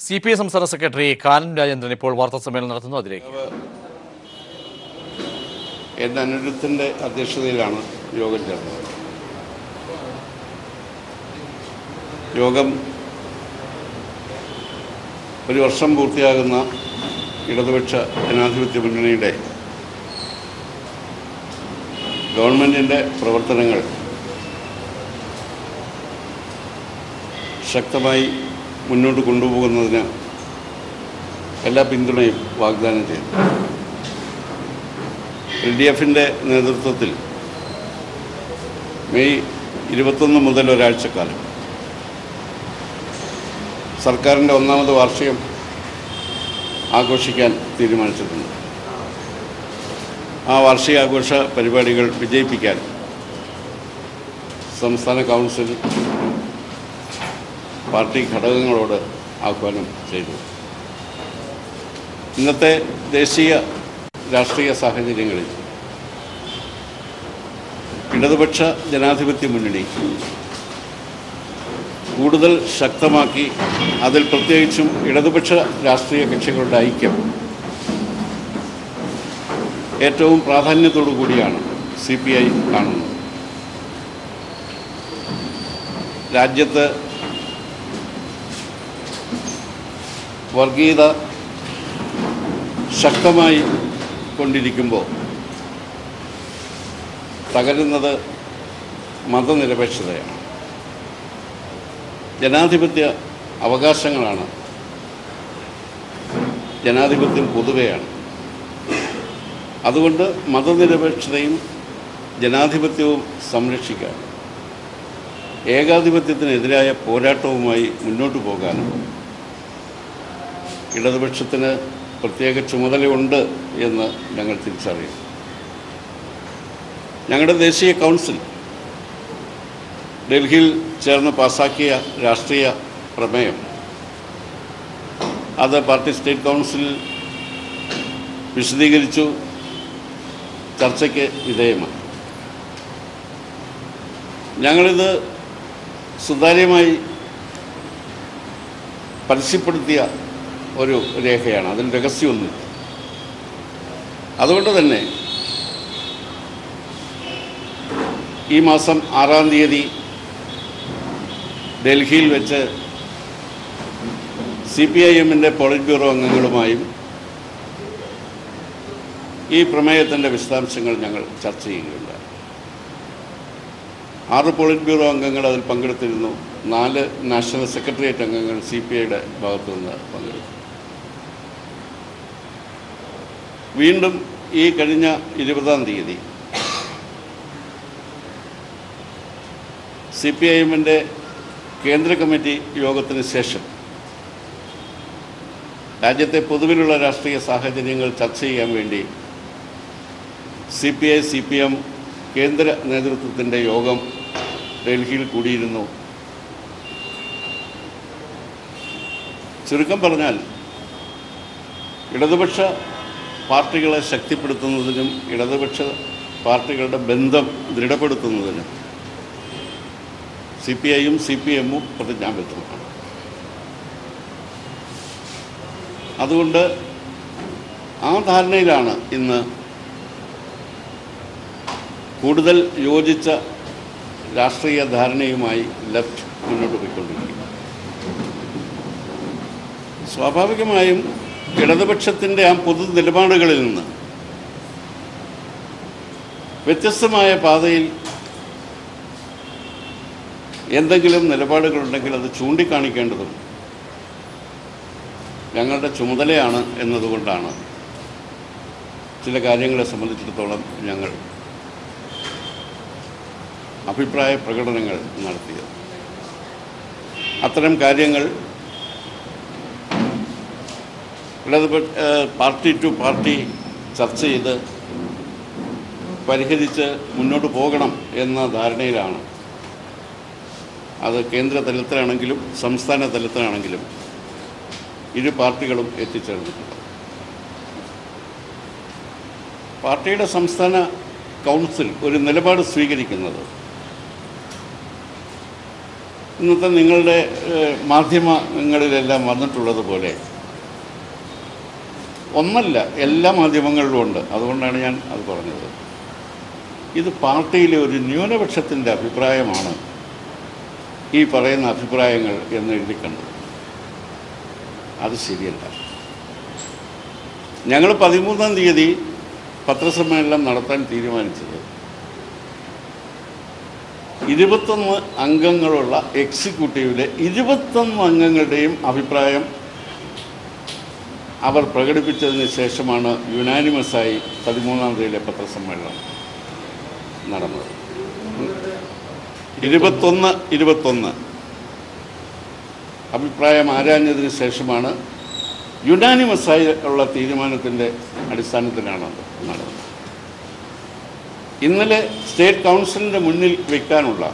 CPI സംസ്ഥാന secretary Kanam Rajendran ഇപ്പോൾ വാർത്താസമ്മേളനം നടത്തുന്നു. അതിലേക്ക് എൻ അനിരുദ്ധൻ്റെ അധ്യക്ഷതയിലാണ് യോഗം ചേർന്നത്. യോഗം ഒരു വർഷം പൂർത്തിയാകുന്ന ഇടതുപക്ഷ ജനാധിപത്യ മുന്നണിയുടെ ഗവൺമെൻറ്റിൻ്റെ പ്രവർത്തനങ്ങൾ ശക്തമായി മുന്നോട്ട് കൊണ്ടുപോകുന്നതിന് എല്ലാ പിന്തുണയും വാഗ്ദാനം ചെയ്തു. LDFിൻ്റെ നേതൃത്വത്തിൽ മെയ് 21 മുതൽ ഒരാഴ്ചക്കാലം സർക്കാരിൻ്റെ ഒന്നാമത് വാർഷികം ആഘോഷിക്കാൻ തീരുമാനിച്ചിട്ടുണ്ട്. ആ വാർഷികാഘോഷ പരിപാടികൾ വിജയിപ്പിക്കാൻ സംസ്ഥാന കൗൺസിൽ പാർട്ടി ഘടകങ്ങളോട് ആഹ്വാനം ചെയ്തു. ഇന്നത്തെ ദേശീയ രാഷ്ട്രീയ സാഹചര്യങ്ങളിൽ ഇടതുപക്ഷ ജനാധിപത്യ മുന്നണി കൂടുതൽ ശക്തമാക്കി, അതിൽ പ്രത്യേകിച്ചും ഇടതുപക്ഷ രാഷ്ട്രീയ കക്ഷികളുടെ ഐക്യം ഏറ്റവും പ്രാധാന്യത്തോടു കൂടിയാണ് CPI കാണുന്നത്. രാജ്യത്ത് വർഗീയത ശക്തമായി കൊണ്ടിരിക്കുമ്പോൾ തകരുന്നത് മതനിരപേക്ഷതയാണ്. ജനാധിപത്യ അവകാശങ്ങളാണ്. ജനാധിപത്യം പൊതുവെയാണ്. അതുകൊണ്ട് മതനിരപേക്ഷതയും ജനാധിപത്യവും സംരക്ഷിക്കാൻ ഏകാധിപത്യത്തിനെതിരായ പോരാട്ടവുമായി മുന്നോട്ട് പോകാനും ഇടതുപക്ഷത്തിന് പ്രത്യേക ചുമതലയുണ്ട് എന്ന് ഞങ്ങൾ തിരിച്ചറിയും. ഞങ്ങളുടെ ദേശീയ കൗൺസിൽ ഡൽഹിയിൽ ചേർന്ന് പാസാക്കിയ രാഷ്ട്രീയ പ്രമേയം അത് പാർട്ടി സ്റ്റേറ്റ് കൗൺസിലിൽ വിശദീകരിച്ചു, ചർച്ചയ്ക്ക് വിധേയമായി. ഞങ്ങളിത് സുതാര്യമായി പരസ്യപ്പെടുത്തിയ ഒരു രേഖയാണ്. അതിന് രഹസ്യമൊന്നുമില്ല. അതുകൊണ്ട് തന്നെ ഈ മാസം 6-ാം തീയതി ഡൽഹിയിൽ വെച്ച് CPIMൻ്റെ പോളിറ്റ് ബ്യൂറോ അംഗങ്ങളുമായും ഈ പ്രമേയത്തിൻ്റെ വിശദാംശങ്ങൾ ഞങ്ങൾ ചർച്ച ചെയ്യുകയുണ്ടായി. 6 പോളിറ്റ് ബ്യൂറോ അംഗങ്ങൾ അതിൽ പങ്കെടുത്തിരുന്നു. 4 നാഷണൽ സെക്രട്ടേറിയറ്റ് അംഗങ്ങൾ CPIയുടെ ഭാഗത്തു നിന്ന് പങ്കെടുത്തു. വീണ്ടും ഈ കഴിഞ്ഞ 20-ാം തീയതി CPIMൻ്റെ കേന്ദ്ര കമ്മിറ്റി യോഗത്തിന് ശേഷം രാജ്യത്തെ പൊതുവിലുള്ള രാഷ്ട്രീയ സാഹചര്യങ്ങൾ ചർച്ച ചെയ്യാൻ വേണ്ടി CPI CPM കേന്ദ്ര നേതൃത്വത്തിൻ്റെ യോഗം ഡൽഹിയിൽ കൂടിയിരുന്നു. ചുരുക്കം പറഞ്ഞാൽ ഇടതുപക്ഷ പാർട്ടികളെ ശക്തിപ്പെടുത്തുന്നതിനും ഇടതുപക്ഷ പാർട്ടികളുടെ ബന്ധം ദൃഢപ്പെടുത്തുന്നതിനും CPIയും CPMും പ്രതിജ്ഞാബദ്ധമാണ്. അതുകൊണ്ട് ആ ധാരണയിലാണ് ഇന്ന് കൂടുതൽ യോജിച്ച രാഷ്ട്രീയ ധാരണയുമായി ലെഫ്റ്റ് മുന്നോട്ട് പോയിക്കൊണ്ടിരിക്കുന്നത്. സ്വാഭാവികമായും ഇടതുപക്ഷത്തിൻ്റെ ആ പൊതു നിലപാടുകളിൽ നിന്ന് വ്യത്യസ്തമായ പാതയിൽ എന്തെങ്കിലും നിലപാടുകളുണ്ടെങ്കിൽ അത് ചൂണ്ടിക്കാണിക്കേണ്ടതും ഞങ്ങളുടെ ചുമതലയാണ് എന്നതുകൊണ്ടാണ് ചില കാര്യങ്ങളെ സംബന്ധിച്ചിടത്തോളം ഞങ്ങൾ അഭിപ്രായ പ്രകടനങ്ങൾ നടത്തിയത്. അത്തരം കാര്യങ്ങൾ പാർട്ടി ടു പാർട്ടി ചർച്ച ചെയ്ത് പരിഹരിച്ച് മുന്നോട്ട് പോകണം എന്ന ധാരണയിലാണ്. അത് കേന്ദ്ര തലത്തിലാണെങ്കിലും സംസ്ഥാന തലത്തിലാണെങ്കിലും ഇരു പാർട്ടികളും എത്തിച്ചേർന്നിട്ടുണ്ട്. പാർട്ടിയുടെ സംസ്ഥാന കൗൺസിൽ ഒരു നിലപാട് സ്വീകരിക്കുന്നത് ഇന്നത്തെ നിങ്ങളുടെ മാധ്യമങ്ങളിലെല്ലാം വന്നിട്ടുള്ളതുപോലെ ഒന്നല്ല, എല്ലാ മാധ്യമങ്ങളിലും ഉണ്ട്. അതുകൊണ്ടാണ് ഞാൻ അത് പറഞ്ഞത്. ഇത് പാർട്ടിയിലെ ഒരു ന്യൂനപക്ഷത്തിൻ്റെ അഭിപ്രായമാണ് ഈ പറയുന്ന അഭിപ്രായങ്ങൾ എന്ന് എഴുതി കണ്ടു. അത് ശരിയല്ല. ഞങ്ങൾ 13-ാം തീയതി പത്രസമ്മേളനം നടത്താൻ തീരുമാനിച്ചത് 21 അംഗങ്ങളുള്ള എക്സിക്യൂട്ടീവിലെ 21 അംഗങ്ങളുടെയും അഭിപ്രായം അവർ പ്രകടിപ്പിച്ചതിന് ശേഷമാണ് യുനാനിമസായി 13-ാം തീയതിയിലെ പത്രസമ്മേളനം നടന്നത്. 21 അഭിപ്രായം ആരാഞ്ഞതിന് ശേഷമാണ് യുനാനിമസായി ഉള്ള തീരുമാനത്തിൻ്റെ അടിസ്ഥാനത്തിലാണ് അത് നടന്നത്. ഇന്നലെ സ്റ്റേറ്റ് കൗൺസിലിൻ്റെ മുന്നിൽ വയ്ക്കാനുള്ള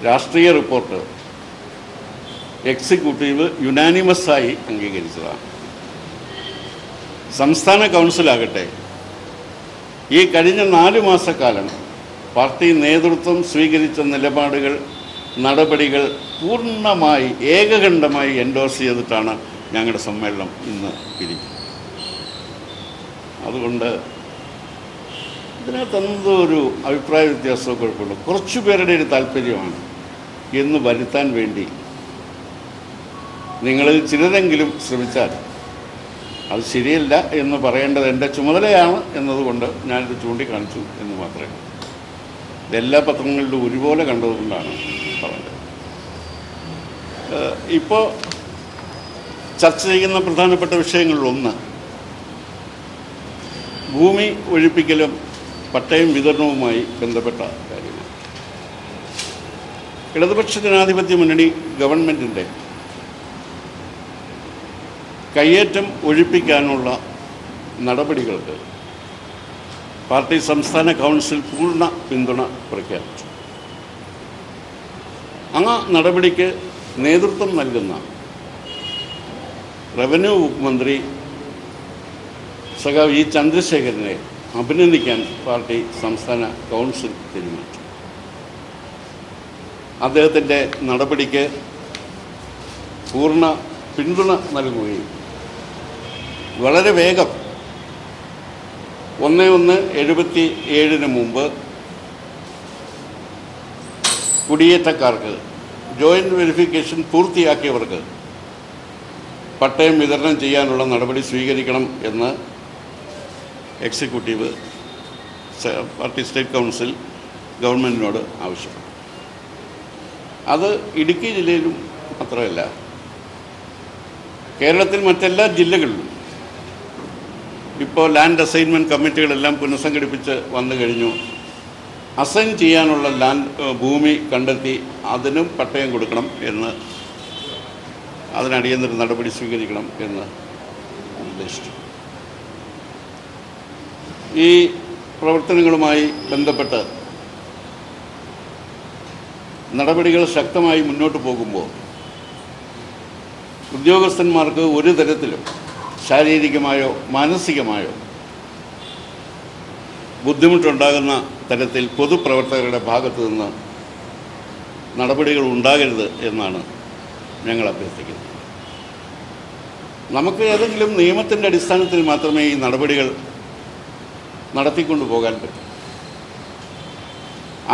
രാഷ്ട്രീയ റിപ്പോർട്ട് എക്സിക്യൂട്ടീവ് യുനാനിമസായി അംഗീകരിച്ചതാണ്. സംസ്ഥാന കൗൺസിലാകട്ടെ ഈ കഴിഞ്ഞ 4 മാസക്കാലം പാർട്ടി നേതൃത്വം സ്വീകരിച്ച നിലപാടുകൾ, നടപടികൾ പൂർണ്ണമായി ഏകകണ്ഠമായി എൻഡോഴ്സ് ചെയ്തിട്ടാണ് ഞങ്ങളുടെ സമ്മേളനം ഇന്ന് പിരിക്കുന്നത്. അതുകൊണ്ട് ഇതിനകത്ത് എന്തോ ഒരു അഭിപ്രായ വ്യത്യാസമോ കുഴപ്പമില്ല, കുറച്ചു പേരുടെ ഒരു താല്പര്യമാണ് എന്ന് വരുത്താൻ വേണ്ടി നിങ്ങളിൽ ചിലരെങ്കിലും ശ്രമിച്ചാൽ അത് ശരിയല്ല എന്ന് പറയേണ്ടത് എൻ്റെ ചുമതലയാണ് എന്നതുകൊണ്ട് ഞാനിത് ചൂണ്ടിക്കാണിച്ചു എന്ന് മാത്രമേ. ഇതെല്ലാ പത്രങ്ങളിലും ഒരുപോലെ കണ്ടതുകൊണ്ടാണ് പറഞ്ഞത്. ഇപ്പോൾ ചർച്ച ചെയ്യുന്ന പ്രധാനപ്പെട്ട വിഷയങ്ങളിലൊന്ന് ഭൂമി ഒഴിപ്പിക്കലും പട്ടയം വിതരണവുമായി ബന്ധപ്പെട്ട കാര്യമാണ്. ഇടതുപക്ഷ ജനാധിപത്യ മുന്നണി ഗവൺമെൻറ്റിൻ്റെ കയ്യേറ്റം ഒഴിപ്പിക്കാനുള്ള നടപടികൾക്ക് പാർട്ടി സംസ്ഥാന കൗൺസിൽ പൂർണ്ണ പിന്തുണ പ്രഖ്യാപിച്ചു. ആ നടപടിക്ക് നേതൃത്വം നൽകുന്ന റവന്യൂ മന്ത്രി സഖാവ് ഇ ചന്ദ്രശേഖരനെ അഭിനന്ദിക്കാൻ പാർട്ടി സംസ്ഥാന കൗൺസിൽ തീരുമാനിച്ചു. അദ്ദേഹത്തിൻ്റെ നടപടിക്ക് പൂർണ്ണ പിന്തുണ നൽകുകയും വളരെ വേഗം 1/1/77 മുമ്പ് കുടിയേറ്റക്കാർക്ക് ജോയിൻ്റ് വെരിഫിക്കേഷൻ പൂർത്തിയാക്കിയവർക്ക് പട്ടയം വിതരണം ചെയ്യാനുള്ള നടപടി സ്വീകരിക്കണം എന്ന് എക്സിക്യൂട്ടീവ് പാർട്ടി സ്റ്റേറ്റ് കൗൺസിൽ ഗവൺമെൻറ്റിനോട് ആവശ്യപ്പെട്ടു. അത് ഇടുക്കി ജില്ലയിലും മാത്രമല്ല, കേരളത്തിൽ മറ്റെല്ലാ ജില്ലകളിലും ഇപ്പോൾ ലാൻഡ് അസൈൻമെൻറ്റ് കമ്മിറ്റികളെല്ലാം പുനഃസംഘടിപ്പിച്ച് വന്നു കഴിഞ്ഞു. അസൈൻ ചെയ്യാനുള്ള ഭൂമി കണ്ടെത്തി അതിനും പട്ടയം കൊടുക്കണം എന്ന്, അതിനടിയന്തര നടപടി സ്വീകരിക്കണം എന്ന് നിർദ്ദേശിച്ചു. ഈ പ്രവർത്തനങ്ങളുമായി ബന്ധപ്പെട്ട് നടപടികൾ ശക്തമായി മുന്നോട്ട് പോകുമ്പോൾ ഉദ്യോഗസ്ഥന്മാർക്ക് ഒരു തരത്തിലും ശാരീരികമായോ മാനസികമായോ ബുദ്ധിമുട്ടുണ്ടാകുന്ന തരത്തിൽ പൊതുപ്രവർത്തകരുടെ ഭാഗത്തു നിന്ന് നടപടികൾ ഉണ്ടാകരുത് എന്നാണ് ഞങ്ങൾ അഭ്യർത്ഥിക്കുന്നത്. നമുക്ക് ഏതെങ്കിലും നിയമത്തിൻ്റെ അടിസ്ഥാനത്തിൽ മാത്രമേ ഈ നടപടികൾ നടത്തിക്കൊണ്ടു പോകാൻ പറ്റും.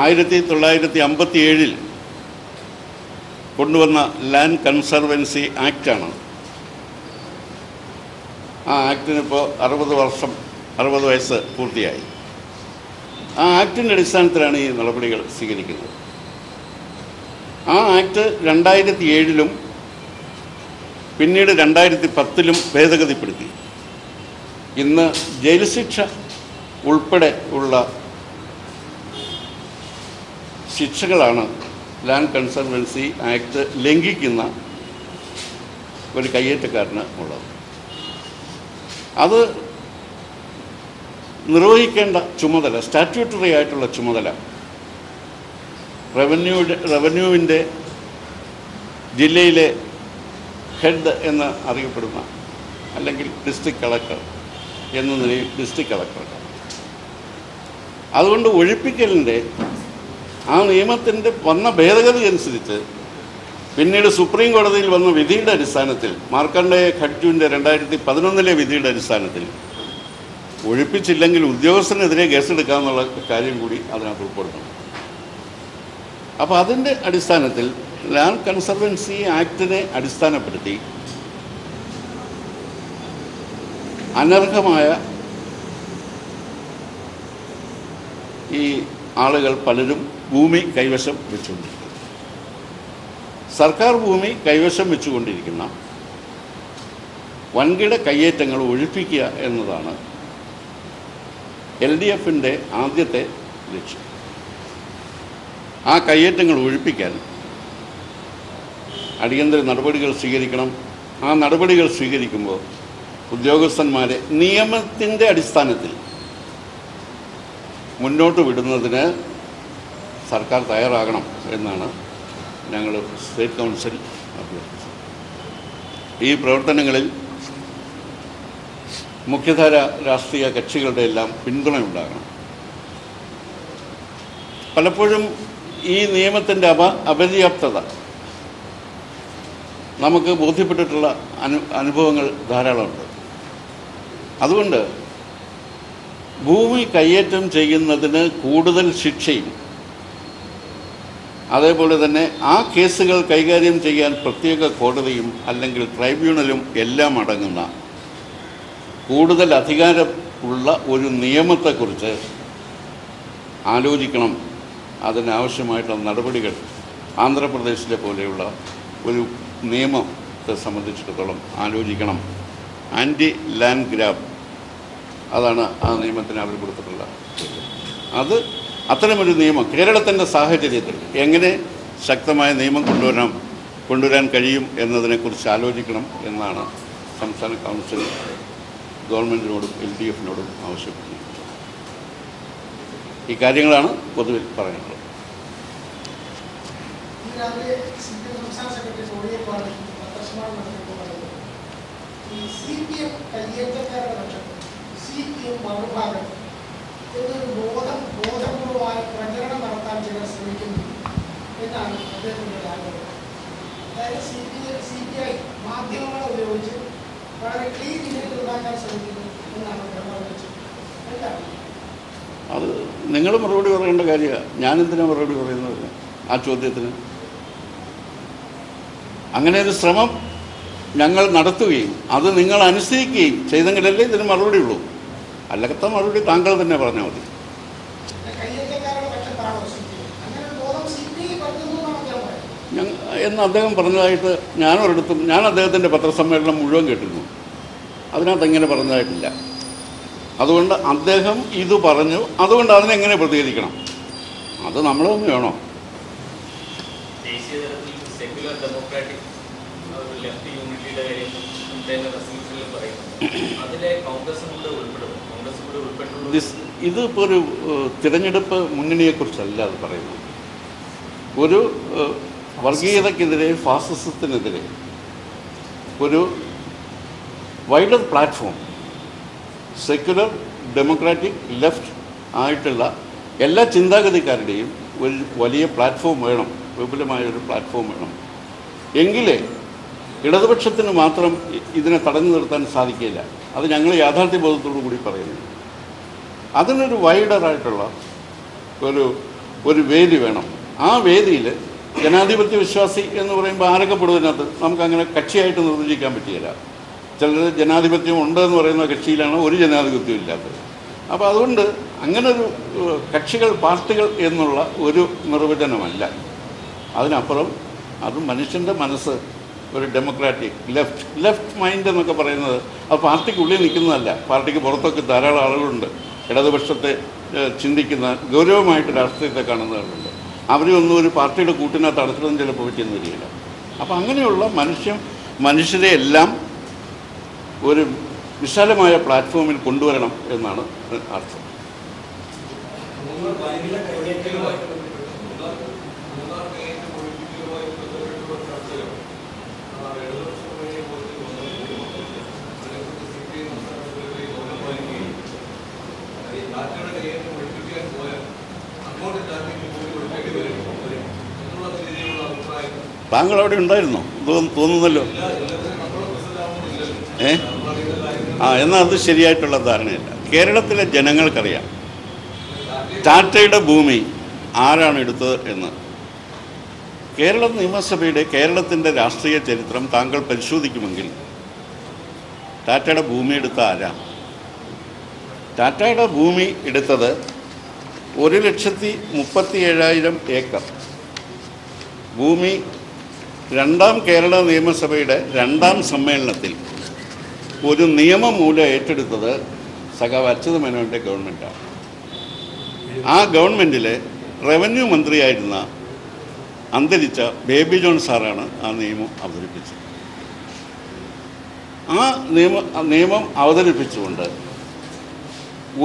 1957 കൊണ്ടുവന്ന ലാൻഡ് കൺസർവൻസി ആക്റ്റാണ്. ആ ആക്ടിനിപ്പോൾ 60 വയസ്സ് പൂർത്തിയായി. ആ ആക്ടിൻ്റെ അടിസ്ഥാനത്തിലാണ് ഈ നടപടികൾ സ്വീകരിക്കുന്നത്. ആ ആക്ട് 2007 പിന്നീട് 2010 ഭേദഗതിപ്പെടുത്തി. ഇന്ന് ജയിൽ ശിക്ഷ ഉൾപ്പെടെ ഉള്ള ശിക്ഷകളാണ് ലാൻഡ് കൺസർവൻസി ആക്ട് ലംഘിക്കുന്ന ഒരു കയ്യേറ്റക്കാരന് ഉള്ളത്. അത് നിർവഹിക്കേണ്ട ചുമതല, സ്റ്റാറ്റ്യൂട്ടറി ആയിട്ടുള്ള ചുമതല റവന്യൂവിൻ്റെ ജില്ലയിലെ ഹെഡ് എന്ന് അറിയപ്പെടുന്ന, അല്ലെങ്കിൽ ഡിസ്ട്രിക്ട് കളക്ടർ എന്ന നിലയിൽ ഡിസ്ട്രിക്ട് കളക്ടർ. അതുകൊണ്ട് ഒഴിപ്പിക്കലിൻ്റെ ആ നിയമത്തിൻ്റെ വന്ന ഭേദഗതി അനുസരിച്ച് പിന്നീട് സുപ്രീം കോടതിയിൽ വന്ന വിധിയുടെ അടിസ്ഥാനത്തിൽ മാർക്കണ്ഡേയ ഖഡ്ജുവിൻ്റെ 2011 വിധിയുടെ അടിസ്ഥാനത്തിൽ ഒഴിപ്പിച്ചില്ലെങ്കിൽ ഉദ്യോഗസ്ഥനെതിരെ കേസെടുക്കാമെന്നുള്ള കാര്യം കൂടി അതിനകത്ത് ഉൾപ്പെടുത്തണം. അപ്പോൾ അതിൻ്റെ അടിസ്ഥാനത്തിൽ ലാൻഡ് കൺസർവൻസി ആക്ടിനെ അടിസ്ഥാനപ്പെടുത്തി അനർഹമായ ഈ ആളുകൾ പലരും ഭൂമി കൈവശം വെച്ചുകൊണ്ടിരിക്കുന്നു. സർക്കാർ ഭൂമി കൈവശം വെച്ചുകൊണ്ടിരിക്കുന്ന വൻകിട കയ്യേറ്റങ്ങൾ ഒഴിപ്പിക്കുക എന്നതാണ് LDFിൻ്റെ ആദ്യത്തെ ലക്ഷ്യം. ആ കയ്യേറ്റങ്ങൾ ഒഴിപ്പിക്കാൻ അടിയന്തര നടപടികൾ സ്വീകരിക്കണം. ആ നടപടികൾ സ്വീകരിക്കുമ്പോൾ ഉദ്യോഗസ്ഥന്മാരെ നിയമത്തിൻ്റെ അടിസ്ഥാനത്തിൽ മുന്നോട്ട് വിടുന്നതിന് സർക്കാർ തയ്യാറാകണം എന്നാണ് ഞങ്ങൾ സ്റ്റേറ്റ് കൗൺസിൽ അഭ്യർത്ഥിച്ചത്. ഈ പ്രവർത്തനങ്ങളിൽ മുഖ്യധാര രാഷ്ട്രീയ കക്ഷികളുടെ എല്ലാം പിന്തുണയുണ്ടാകണം. പലപ്പോഴും ഈ നിയമത്തിൻ്റെ അപര്യാപ്തത നമുക്ക് ബോധ്യപ്പെട്ടിട്ടുള്ള അനുഭവങ്ങൾ ധാരാളമുണ്ട്. അതുകൊണ്ട് ഭൂമി കയ്യേറ്റം ചെയ്യുന്നതിന് കൂടുതൽ ശിക്ഷയും അതേപോലെ തന്നെ ആ കേസുകൾ കൈകാര്യം ചെയ്യാൻ പ്രത്യേക കോടതിയും അല്ലെങ്കിൽ ട്രൈബ്യൂണലും എല്ലാം അടങ്ങുന്ന കൂടുതൽ അധികാരമുള്ള ഒരു നിയമത്തെക്കുറിച്ച് ആലോചിക്കണം. അതിനാവശ്യമായിട്ടുള്ള നടപടികൾ ആന്ധ്രാപ്രദേശിലെ പോലെയുള്ള ഒരു നിയമത്തെ സംബന്ധിച്ചിടത്തോളം ആലോചിക്കണം. ആൻറ്റി ലാൻഡ് ഗ്രാബ്, അതാണ് ആ നിയമത്തിന് അവർ കൊടുത്തിട്ടുള്ള അത്. അത്തരമൊരു നിയമം കേരളത്തിൻ്റെ സാഹചര്യത്തിൽ എങ്ങനെ ശക്തമായ നിയമം കൊണ്ടുവരാൻ കഴിയും എന്നതിനെക്കുറിച്ച് ആലോചിക്കണം എന്നാണ് സംസ്ഥാന കൗൺസിൽ ഗവൺമെൻറ്റിനോടും LDFിനോടും ആവശ്യപ്പെടുന്നത്. ഈ കാര്യങ്ങളാണ് പൊതുവിൽ പറയാനുള്ളത്. ബോധപൂർവമായ പ്രചരണം നടത്താൻ ചിലർ ശ്രമിക്കുന്നു എന്നാണ് അദ്ദേഹത്തിൻ്റെ ആഗ്രഹം. അതായത് CPI മാധ്യമങ്ങളെ ഉപയോഗിച്ച് വളരെ ക്ലീൻ ഇമേജ് ഉണ്ടാക്കാൻ ശ്രമിക്കുന്നു എന്നാണ് എന്താണ് അത് നിങ്ങൾ മറുപടി പറയേണ്ട കാര്യമാണ്. ഞാനെന്തിനാണ് മറുപടി പറയുന്നത് ആ ചോദ്യത്തിന്? അങ്ങനെ ഒരു ശ്രമം ഞങ്ങൾ നടത്തുകയും അത് നിങ്ങൾ അനുസരിക്കുകയും ചെയ്തെങ്കിലല്ലേ ഇതിന് മറുപടി ഉള്ളൂ. അല്ലാത്ത മറുപടി താങ്കൾ തന്നെ പറഞ്ഞാൽ മതി. എന്ന് അദ്ദേഹം പറഞ്ഞതായിട്ട് ഞാൻ അദ്ദേഹത്തിൻ്റെ പത്രസമ്മേളനം മുഴുവൻ കേട്ടിരുന്നു. അതിനകത്ത് എങ്ങനെ പറഞ്ഞതായിട്ടില്ല. അതുകൊണ്ട് അദ്ദേഹം ഇത് പറഞ്ഞു, അതുകൊണ്ട് അതിനെങ്ങനെ പ്രതികരിക്കണം? അത് നമ്മളൊന്നും വേണോ? ഇതിപ്പോൾ ഒരു തിരഞ്ഞെടുപ്പ് മുന്നണിയെക്കുറിച്ചല്ല അത് പറയുന്നത്. ഒരു വർഗീയതയ്ക്കെതിരെ, ഫാസിസത്തിനെതിരെ ഒരു wider platform, secular democratic left ആയിട്ടുള്ള എല്ലാ ചിന്താഗതിക്കാരുടെയും ഒരു വലിയ പ്ലാറ്റ്ഫോം വേണം, വിപുലമായൊരു പ്ലാറ്റ്ഫോം വേണം. എങ്കിലേ ഇടതുപക്ഷത്തിന് മാത്രം ഇതിനെ തടഞ്ഞു നിർത്താൻ സാധിക്കില്ല. അത് ഞങ്ങൾ യാഥാർത്ഥ്യബോധത്തോടു കൂടി പറയുന്നു. അതിനൊരു വൈഡറായിട്ടുള്ള ഒരു വേദി വേണം. ആ വേദിയിൽ ജനാധിപത്യ വിശ്വാസി എന്ന് പറയുമ്പോൾ ആരൊക്കെ പെടുന്നതിനകത്ത് നമുക്കങ്ങനെ കക്ഷിയായിട്ട് നിർവചിക്കാൻ പറ്റിയില്ല. ചിലർ ജനാധിപത്യം ഉണ്ടെന്ന് പറയുന്ന കക്ഷിയിലാണ് ഒരു ജനാധിപത്യവും ഇല്ലാത്തത്. അപ്പോൾ അതുകൊണ്ട് അങ്ങനൊരു കക്ഷികൾ, പാർട്ടികൾ എന്നുള്ള ഒരു നിർവചനമല്ല. അതിനപ്പുറം അത് മനുഷ്യൻ്റെ മനസ്സ്, ഒരു ഡെമോക്രാറ്റിക് ലെഫ്റ്റ് മൈൻഡ് എന്നൊക്കെ പറയുന്നത് അത് പാർട്ടിക്കുള്ളിൽ നിൽക്കുന്നതല്ല. പാർട്ടിക്ക് പുറത്തൊക്കെ ധാരാളം ആളുകളുണ്ട്, ഇടതുപക്ഷത്തെ ചിന്തിക്കുന്ന, ഗൗരവമായിട്ട് രാഷ്ട്രീയത്തെ കാണുന്നവരുണ്ട്. അവരൊന്നും ഒരു പാർട്ടിയുടെ കൂട്ടിനകത്ത് അടച്ചിടൊന്നും ചിലപ്പോൾ പറ്റിയെന്ന് വരികയില്ല. അപ്പോൾ അങ്ങനെയുള്ള മനുഷ്യരെ എല്ലാം ഒരു വിശാലമായ പ്ലാറ്റ്ഫോമിൽ കൊണ്ടുവരണം എന്നാണ് അർത്ഥം. താങ്കൾ അവിടെ ഉണ്ടായിരുന്നോ? തോന്നുന്നല്ലോ. എന്നാൽ അത് ശരിയായിട്ടുള്ള ധാരണയല്ല. കേരളത്തിലെ ജനങ്ങൾക്കറിയാം ടാറ്റയുടെ ഭൂമി ആരാണ് എടുത്തത് എന്ന്. കേരള നിയമസഭയുടെ കേരളത്തിൻ്റെ രാഷ്ട്രീയ ചരിത്രം താങ്കൾ പരിശോധിക്കുമെങ്കിൽ ടാറ്റയുടെ ഭൂമി എടുത്ത ആരാ? ടാറ്റയുടെ ഭൂമി എടുത്തത് 1,37,000 ഏക്കർ ഭൂമി രണ്ടാം കേരള നിയമസഭയുടെ 2ാം സമ്മേളനത്തിൽ ഒരു നിയമമൂലം ഏറ്റെടുത്തത് സഖാവ് അച്യുത മേനോൻ്റെ ഗവൺമെൻറ്റാണ്. ആ ഗവൺമെൻറ്റിലെ റവന്യൂ മന്ത്രിയായിരുന്ന അന്തരിച്ച ബേബി ജോൺ സാറാണ് ആ നിയമം അവതരിപ്പിച്ചത്. ആ നിയമം അവതരിപ്പിച്ചുകൊണ്ട്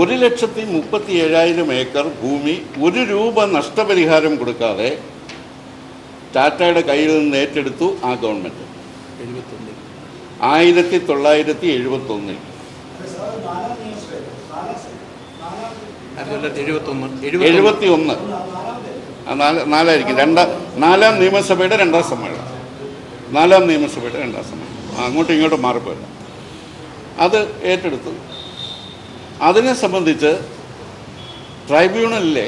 1,37,000 ഏക്കർ ഭൂമി 1 രൂപ നഷ്ടപരിഹാരം കൊടുക്കാതെ ടാറ്റയുടെ കയ്യിൽ നിന്ന് ഏറ്റെടുത്തു ആ ഗവൺമെൻറ് 1971. 71 നാലായിരിക്കും. 4ാം നിയമസഭയുടെ 2ാം സമ്മേളനം. 4ാം നിയമസഭയുടെ 2ാം സമ്മേളനം. അങ്ങോട്ടും ഇങ്ങോട്ടും മാറിപ്പോയില്ല. അത് ഏറ്റെടുത്തു. അതിനെ സംബന്ധിച്ച് ട്രൈബ്യൂണലിലെ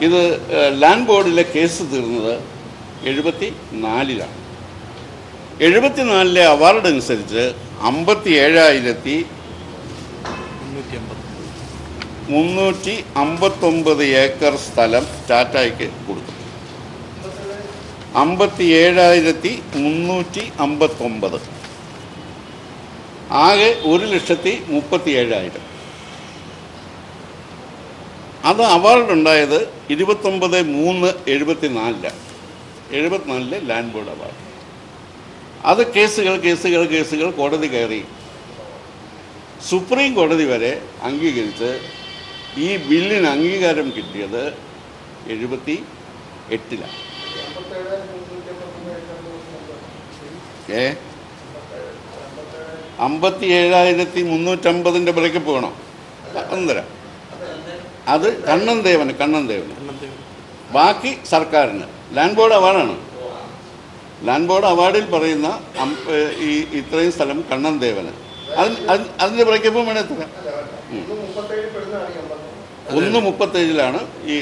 ഇത് ലാൻഡ് ബോർഡിലെ കേസ് തീർന്നത് 74-ലാണ്. 74-ലെ അവാർഡ് അനുസരിച്ച് 57,359 ഏക്കർ സ്ഥലം ടാറ്റയ്ക്ക് കൊടുത്തു. 57,359. ആകെ 1,37,000. അത് അവാർഡുണ്ടായത് 29/3/74 ലാൻഡ് ബോർഡ് അവാർഡ്. അത് കേസുകൾ കോടതി കയറി സുപ്രീം കോടതി വരെ അംഗീകരിച്ച് ഈ ബില്ലിന് അംഗീകാരം കിട്ടിയത് 78-ലാണ്. 57,350 ബ്രേക്കപ്പ് വേണം. അന്നേരം അത് കണ്ണൻ ദേവന്. ബാക്കി സർക്കാരിന്. ലാൻഡ് ബോർഡ് അവാർഡാണ്. ലാൻഡ് ബോർഡ് അവാർഡിൽ പറയുന്ന ഈ ഇത്രയും സ്ഥലം കണ്ണൻ ദേവന്. അതിൻ്റെ ബ്രേക്കപ്പും വേണേ തരാം. 1:37 ഈ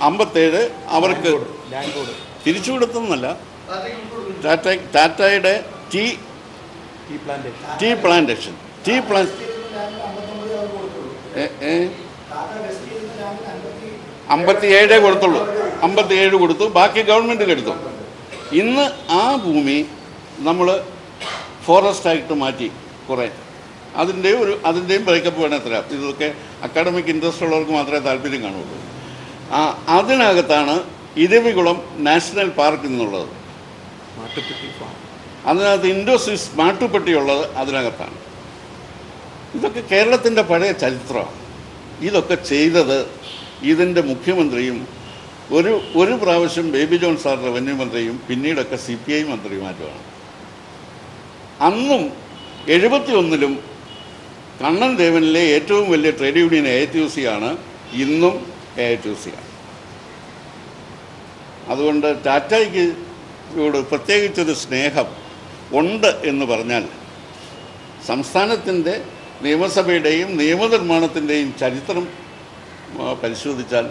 57 അവർക്ക് തിരിച്ചു കൊടുത്തെന്നല്ല. ടാറ്റയുടെ ടീ പ്ലാന്റേഷൻ 57 കൊടുത്തുള്ളൂ. 57 കൊടുത്തു. ബാക്കി ഗവൺമെൻറ്റിലെടുത്തു. ഇന്ന് ആ ഭൂമി നമ്മൾ ഫോറസ്റ്റ് ആയിട്ട് മാറ്റി കുറേ. അതിൻ്റെയും ബ്രേക്കപ്പ് വേണേ തരാം. ഇതൊക്കെ അക്കാഡമിക് ഇൻട്രസ്റ്റ് ഉള്ളവർക്ക് മാത്രമേ താല്പര്യം കാണുള്ളൂ. അതിനകത്താണ് ഇരവികുളം നാഷണൽ പാർക്ക് എന്നുള്ളത്. അതിനകത്ത് ഇൻഡോസിസ് മാട്ടുപ്പെട്ടിയുള്ളത് അതിനകത്താണ്. ഇതൊക്കെ കേരളത്തിൻ്റെ പഴയ ചരിത്രമാണ്. ഇതൊക്കെ ചെയ്തത് ഇതിൻ്റെ മുഖ്യമന്ത്രിയും ഒരു പ്രാവശ്യം ബേബി ജോൺ സാർ റവന്യൂ മന്ത്രിയും പിന്നീടൊക്കെ CPI മന്ത്രിമാരുമാണ്. അന്നും 71-ലും കണ്ണൻ ദേവനിലെ ഏറ്റവും വലിയ ട്രേഡ് യൂണിയൻ AITUC ആണ്. ഇന്നും AITUC ആണ്. അതുകൊണ്ട് ടാറ്റയ്ക്ക് പ്രത്യേകിച്ചൊരു സ്നേഹം ഉണ്ട് എന്ന് പറഞ്ഞാൽ സംസ്ഥാനത്തിൻ്റെ നിയമസഭയുടെയും നിയമനിർമ്മാണത്തിൻ്റെയും ചരിത്രം പരിശോധിച്ചാൽ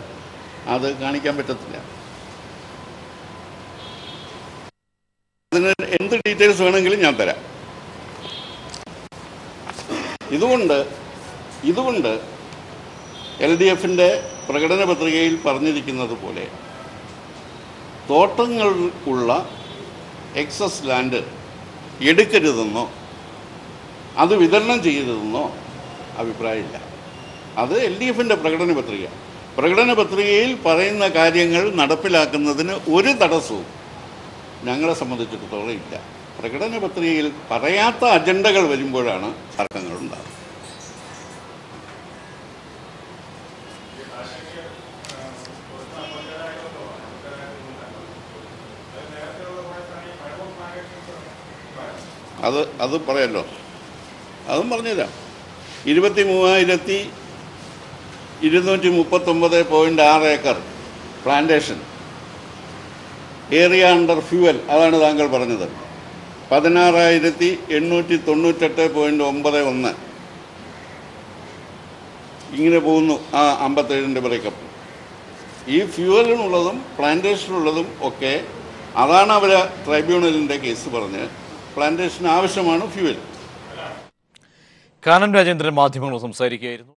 അത് കാണിക്കാൻ പറ്റത്തില്ല. അതിന് എന്ത് ഡീറ്റെയിൽസ് വേണമെങ്കിലും ഞാൻ തരാം. ഇതുകൊണ്ട് LDFിൻ്റെ പ്രകടന പത്രികയിൽ പറഞ്ഞിരിക്കുന്നത് പോലെ തോട്ടങ്ങൾ ഉള്ള എക്സസ് ലാൻഡ് എടുക്കരുതെന്നോ അത് വിതരണം ചെയ്യരുതെന്നോ അഭിപ്രായമില്ല. അത് LDFിൻ്റെ പ്രകടന പത്രികയിൽ പറയുന്ന കാര്യങ്ങൾ നടപ്പിലാക്കുന്നതിന് ഒരു തടസ്സവും ഞങ്ങളെ സംബന്ധിച്ചിടത്തോളം ഇല്ല. പ്രകടന പത്രികയിൽ പറയാത്ത അജണ്ടകൾ വരുമ്പോഴാണ് തർക്കങ്ങളുണ്ടാകുന്നത്. അത് പറയാമല്ലോ. അതും പറഞ്ഞുതരാം. 23,239.6 acre plantation area under fuel, അതാണ് താങ്കൾ പറഞ്ഞത്. 16,898.91 ഇങ്ങനെ പോകുന്നു ആ 57-ൻ്റെ ബ്രേക്കപ്പ്. ഈ ഫ്യൂവലിനുള്ളതും പ്ലാന്റേഷനുള്ളതും ഒക്കെ അതാണ് അവർ ട്രൈബ്യൂണലിൻ്റെ കേസ് പറഞ്ഞ് പ്ലാന്റേഷന് ആവശ്യമാണ് ഫ്യൂവൽ. കാനം രാജേന്ദ്രൻ മാധ്യമങ്ങളോട് സംസാരിക്കുകയായിരുന്നു.